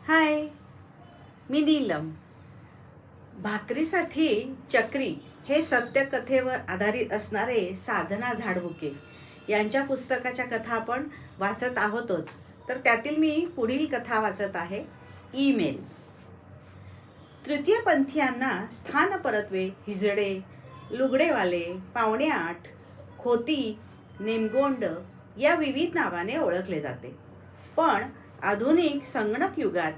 हाय, मी नीलम. भाकरीसाठी चक्री हे सत्यकथेवर आधारित असणारे साधना झाडबुके यांच्या पुस्तकाच्या कथा आपण वाचत आहोतच. तर त्यातील मी पुढील कथा वाचत आहे, ईमेल. तृतीयपंथीयांना स्थानपरत्वे, हिजडे, लुगडेवाले, पावणेआठ, खोती, नेमगोंड या विविध नावाने ओळखले जाते. पण आधुनिक संगणक युगात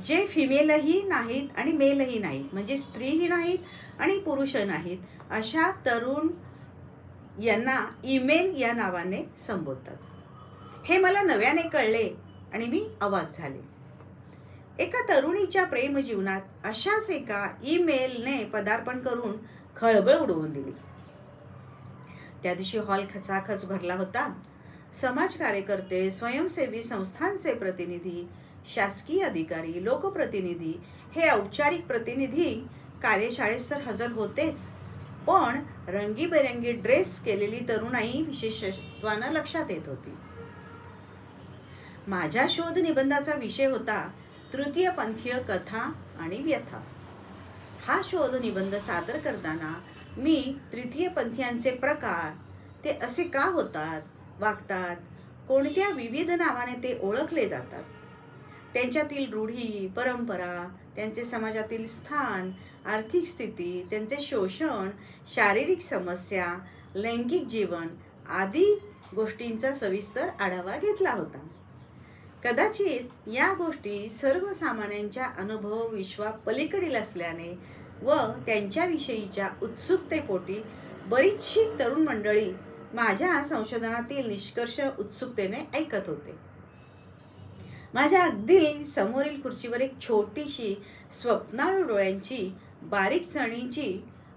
जे फिमेलही नाहीत आणि मेलही नाहीत, म्हणजे स्त्रीही नाहीत आणि पुरुष नाहीत, अशा तरुण यांना ईमेल या नावाने संबोधतात. हे मला नव्याने कळले आणि मी अवाक झाले. एका तरुणीच्या प्रेमजीवनात अशाच एका ईमेलने पदार्पण करून खळबळ उडवून दिली. त्या दिवशी हॉल खचाखच भरला होता. समाज कार्यकर्ते, स्वयंसेवी संस्थांचे प्रतिनिधी, शासकीय अधिकारी, लोकप्रतिनिधी, हे औपचारिक प्रतिनिधी कार्यशाळेस तर हजर होतेच, पण रंगीबेरंगी ड्रेस केलेली तरुणाई विशेषत्वानं लक्षात येत होती. माझ्या शोध निबंधाचा विषय होता तृतीयपंथीय कथा आणि व्यथा. हा शोध निबंध सादर करताना मी तृतीयपंथीयांचे प्रकार, ते असे का होतात, वागतात, कोणत्या विविध नावाने ते ओळखले जातात, त्यांच्यातील रूढी, परंपरा, त्यांचे समाजातील स्थान, आर्थिक स्थिती, त्यांचे शोषण, शारीरिक समस्या, लैंगिक जीवन आदी गोष्टींचा सविस्तर आढावा घेतला होता. कदाचित या गोष्टी सर्वसामान्यांच्या अनुभव विश्वा पलीकडील असल्याने व त्यांच्याविषयीच्या उत्सुकतेपोटी बरीचशी तरुण मंडळी माझ्या संशोधनातील निष्कर्ष उत्सुकतेने ऐकत होते. माझ्या अगदी समोरील खुर्चीवर एक छोटीशी स्वप्नाळू डोळ्यांची, बारीक चणीची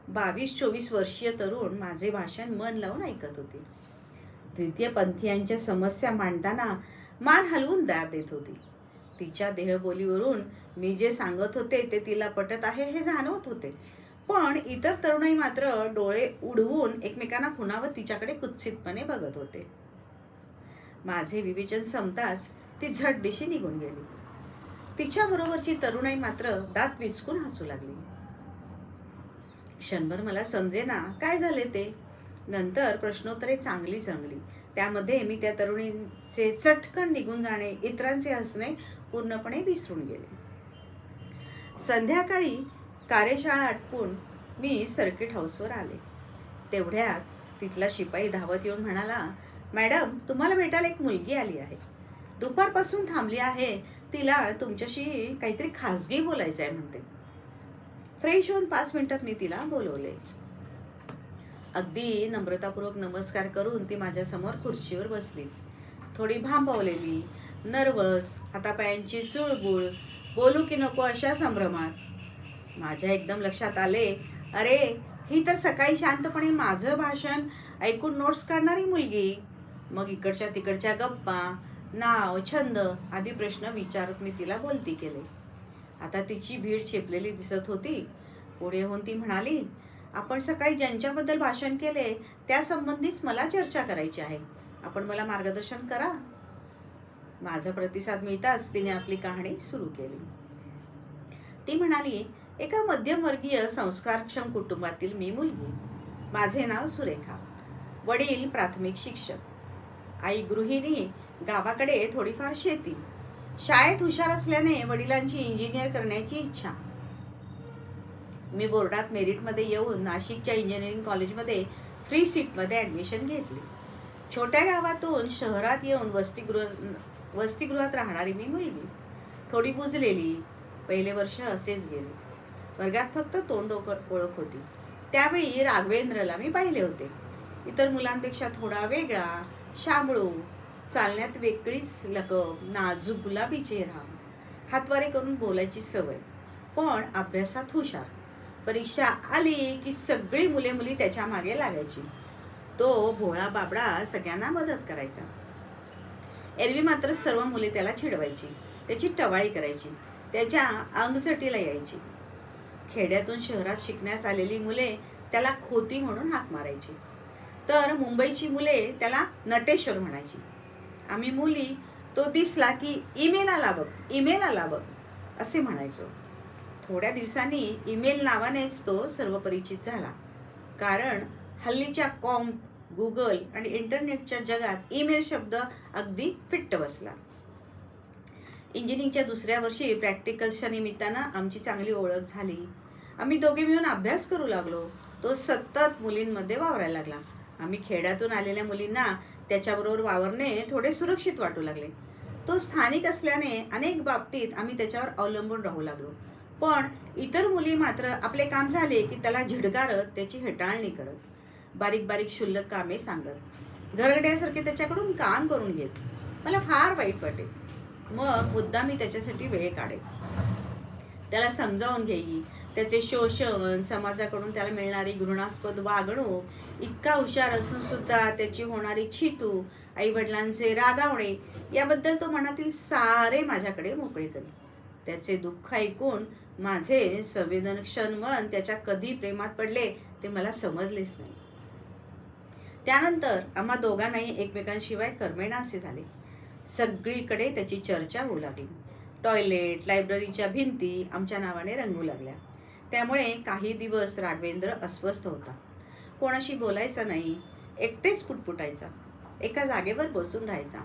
22-24 वर्षीय तरुण माझे भाषण मन लावून ऐकत होती. तृतीयपंथीयांच्या समस्या मांडताना मान हलवून दाद देत होती. तिच्या देहबोलीवरून मी जे सांगत होते ते तिला पटत आहे हे जाणवत होते. पण इतर तरुणाई मात्र डोळे उडवून एकमेकांना खुणावत तिच्याकडे कुत्सितपणे बघत होते. माझे विवेचन संपताच ती झटदिशी निघून गेली. तिच्याबरोबरची तरुणाई मात्र दात विचकून हसू लागली. क्षणभर मला समजेना काय झाले ते. नंतर प्रश्नोत्तरे चांगली जमली. त्यामध्ये मी त्या तरुणीचे चटकन निघून जाणे, इतरांचे हसणे पूर्णपणे विसरून गेले. संध्याकाळी कार्यशाळा आटपून मी सर्किट हाऊसवर आले. तेवढ्यात तिथला शिपाई धावत येऊन म्हणाला, मॅडम, तुम्हाला भेटायला एक मुलगी आली आहे. दुपारपासून थांबली आहे. तिला तुमच्याशी काहीतरी खाजगी बोलायचं आहे म्हणते. फ्रेश होऊन 5 मिनिटात मी तिला बोलवले. अगदी नम्रतापूर्वक नमस्कार करून ती माझ्यासमोर खुर्चीवर बसली. थोडी भांबावलेली, नर्वस, हातापायांची चुळबुळ, बोलू की नको अशा संभ्रमात. माझ्या एकदम लक्षात आले, अरे, ही तर सकाळी शांतपणे माझं भाषण ऐकून नोट्स काढणारी मुलगी. मग इकडच्या तिकडच्या गप्पा, नाव, छंद आदी प्रश्न विचारत मी तिला बोलती केले. आता तिची भीड चेपलेली दिसत होती. पुढे होऊन ती म्हणाली, आपण सकाळी ज्यांच्याबद्दल भाषण केले त्यासंबंधीच मला चर्चा करायची आहे. आपण मला मार्गदर्शन करा. माझा प्रतिसाद मिळताच तिने आपली कहाणी सुरू केली. ती म्हणाली, एका मध्यमवर्गीय संस्कारक्षम कुटुंबातील मी मुलगी. माझे नाव सुरेखा. वडील प्राथमिक शिक्षक, आई गृहिणी, गावाकडे थोडीफार शेती. शाळेत हुशार असल्याने वडिलांची इंजिनियर करण्याची इच्छा. मी बोर्डात मेरिटमध्ये येऊन नाशिकच्या इंजिनिअरिंग कॉलेजमध्ये फ्री सीटमध्ये ॲडमिशन घेतली. छोट्या गावातून शहरात येऊन वसतिगृहात राहणारी मी मुलगी. थोडी बुजलेली. पहिले वर्ष असेच गेले. वर्गात फक्त तोंड ओळख होती. त्यावेळी राघवेंद्रला मी पाहिले होते. इतर मुलांपेक्षा थोडा वेगळा, शामळू, चालण्यात वेगळीच लकब, नाजूक गुलाबी चेहरा, हातवारे करून बोलायची सवय, पण अभ्यासात हुशार. परीक्षा आली की सगळी मुले त्याच्या मागे लागायची. तो भोळा बाबडा सगळ्यांना मदत करायचा. एरवी मात्र सर्व मुले त्याला चिडवायची, त्याची टवाळी करायची, त्याच्या अंगचटीला यायची. खेड्यातून शहरात शिकण्यास आलेली मुले त्याला खोती म्हणून हाक मारायची, तर मुंबईची मुले त्याला नटेश्वर म्हणायची. आम्ही मुली तो दिसला की ईमेल आला बघ, ईमेल आला बघ असे म्हणायचो. थोड्या दिवसांनी ईमेल नावानेच तो सर्वपरिचित झाला. कारण हल्लीच्या गुगल आणि इंटरनेटच्या जगात ईमेल शब्द अगदी फिट्ट बसला. इंजिनिअरिंगच्या दुसऱ्या वर्षी प्रॅक्टिकल्सच्या निमित्तानं आमची चांगली ओळख झाली. आम्ही दोघे मिळून अभ्यास करू लागलो. तो सतत मुलींमध्ये वावरायला लागला. आम्ही खेड्यातून आलेल्या मुलींना त्याच्याबरोबर वावरणे थोडे सुरक्षित वाटू लागले. तो स्थानिक असल्याने अनेक बाबतीत आम्ही त्याच्यावर अवलंबून राहू लागलो. पण इतर मुली मात्र आपले काम झाले की त्याला झिडकारत त्याची हेटाळणी करत, बारीक बारीक क्षुल्लक कामे सांगत, घरगड्यासारखे त्याच्याकडून काम करून घेत. मला फार वाईट वाटे. मग मुद्दा मी त्याच्यासाठी वेळ काढे, त्याला समजावून घेई. त्याचे शोषण, समाजाकडून त्याला मिळणारी घृणास्पद वागणूक, इतका हुशार असून सुद्धा त्याची होणारी छितू, आईवडिलांचे रागावणे याबद्दल तो मनातील सारे माझ्याकडे मोकळे करी. त्याचे दुःख ऐकून माझे संवेदनक्षम मन त्याच्या कधी प्रेमात पडले ते मला समजलेच नाही. त्यानंतर आम्हा दोघांनाही एकमेकांशिवाय करमेनासे झाले. सगळीकडे त्याची चर्चा होऊ लागली. टॉयलेट, लायब्ररीच्या भिंती आमच्या नावाने रंगू लागल्या. त्यामुळे काही दिवस राघवेंद्र अस्वस्थ होता. कोणाशी बोलायचा नाही, एकटेच पुटपुटायचा, एका जागेवर बसून राहायचा.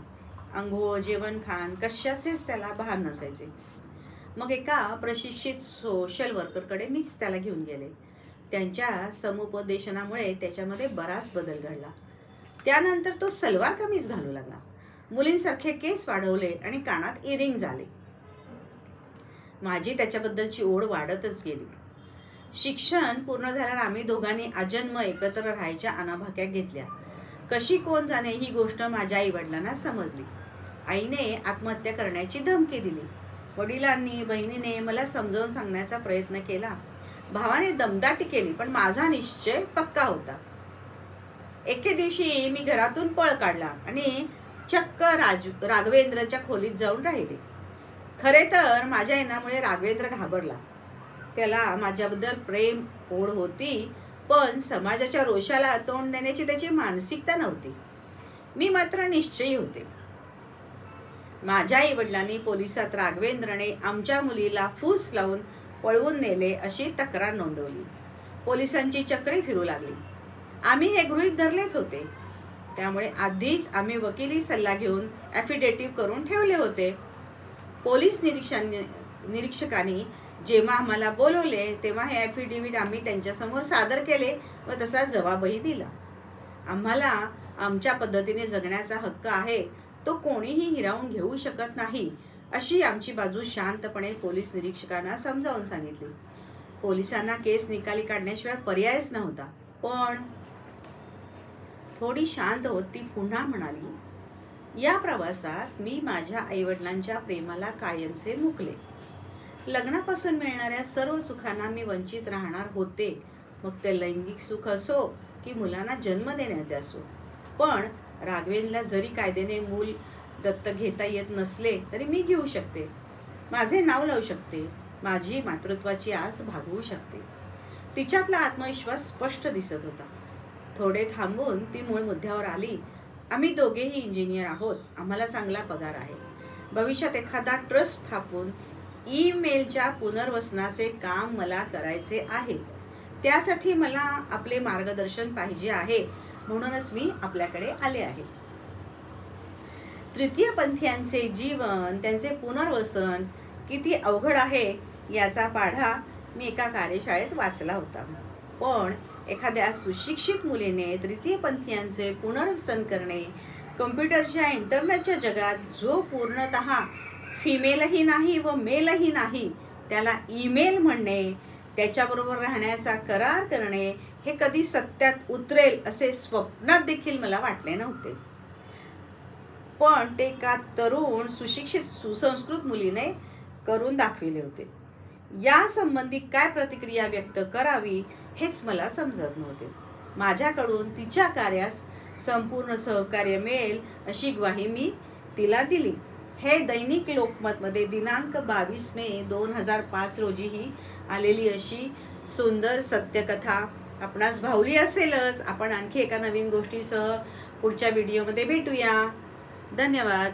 अंघोळ, जेवण, खाण कशाचेच त्याला भान नसायचे. मग एका प्रशिक्षित सोशल वर्करकडे मीच त्याला घेऊन गेले. त्यांच्या समुपदेशनामुळे त्याच्यामध्ये बराच बदल घडला. त्यानंतर तो सलवार कमीज घालू लागला, मुलींसारखे केस वाढवले आणि कानात इयरिंग झाले. माझी त्याच्याबद्दलची ओढ वाढतच गेली. शिक्षण पूर्ण झाल्यावर आम्ही दोघांनी आजन्म एकत्र राहायच्या अनाभाक्या घेतल्या. कशी कोण जाणे ही गोष्ट माझ्या आईवडिलांना समजली. आईने आत्महत्या करण्याची धमकी दिली. वडिलांनी, बहिणीने मला समजावून सांगण्याचा प्रयत्न केला. भावाने दमदाटी केली, पण माझा निश्चय पक्का होता. एके दिवशी मी घरातून पळ काढला आणि चक्क राघवेंद्रच्या खोलीत जाऊन राहिले. खरे तर माझ्या येण्यामुळे राघवेंद्र घाबरला. त्याला माझ्याबद्दल प्रेम, ओढ होती, पण समाजाच्या रोषाला तोंड देण्याची त्याची मानसिकता नव्हती. मी मात्र निश्चयी होते. माझ्या आई वडिलांनी पोलिसात राघवेंद्रने आमच्या मुलीला फूस लावून पळवून नेले अशी तक्रार नोंदवली. पोलिसांची चक्रे फिरू लागली. आम्ही हे गृहीत धरलेच होते. त्यामुळे आधीच आम्ही वकिली सल्ला घेऊन ॲफिडेटिव्ह करून ठेवले होते. पोलीस निरीक्षकांनी जेव्हा आम्हाला बोलवले तेव्हा हे ॲफिडेव्हिट आम्ही त्यांच्यासमोर सादर केले व तसा जबाबही दिला. आम्हाला आमच्या पद्धतीने जगण्याचा हक्क आहे, तो कोणीही हिरावून घेऊ शकत नाही, अशी आमची बाजू शांतपणे पोलीस निरीक्षकांना समजावून सांगितली. पोलिसांना केस निकाली काढण्याशिवाय पर्यायच नव्हता. पण थोडी शांत होत ती पुन्हा म्हणाली, या प्रवासात मी माझ्या आईवडिलांच्या प्रेमाला कायमचे मुकले. लग्नापासून मिळणाऱ्या सर्व सुखांना मी वंचित राहणार होते, मग ते लैंगिक सुख असो की मुलांना जन्म देण्याचे असो. पण राघवेंद्रला जरी कायद्याने मूल दत्तक घेता येत नसले तरी मी घेऊ शकते, माझे नाव लावू शकते, माझी मातृत्वाची आस भागवू शकते. तिच्यातला आत्मविश्वास स्पष्ट दिसत होता. थोडे थांबून ती मूळ मुद्द्यावर आली. आम्ही दोघेही इंजिनियर आहोत, आम्हाला चांगला पगार आहे. भविष्यात एखादा ट्रस्ट स्थापून ईमेलच्या पुनर्वसनाचे काम मला करायचे आहे. त्यासाठी मला आपले मार्गदर्शन पाहिजे आहे, म्हणूनच मी आपल्याकडे आले आहे. तृतीयपंथीयांचे जीवन, त्यांचे पुनर्वसन किती अवघड आहे याचा पाढा मी एका कार्यशाळेत वाचला होता. पण एखाद्या सुशिक्षित मुलीने तृतीयपंथीयांचे पुनर्वसन करणे, कम्प्युटरच्या, इंटरनेटच्या जगात जो पूर्णतः फिमेलही नाही व मेलही नाही त्याला ईमेल म्हणणे, त्याच्याबरोबर राहण्याचा करार करणे, हे कधी सत्यात उतरेल असे स्वप्नात देखील मला वाटले नव्हते. पण ते एका तरुण, सुशिक्षित, सुसंस्कृत मुलीने करून दाखविले होते. या संबंधी काय प्रतिक्रिया व्यक्त करावी हेच मला समजत नव्हते. माझ्याकडून तिच्या कार्यास संपूर्ण सहकार्य मिळेल अशी ग्वाही मी तिला दिली. हे दैनिक लोकमतमध्ये दिनांक 22 मे 2005 रोजीही आलेली अशी सुंदर सत्यकथा आपणास भावली असेलच. आपण आणखी एका नवीन गोष्टीसह पुढच्या व्हिडिओमध्ये भेटूया. धन्यवाद.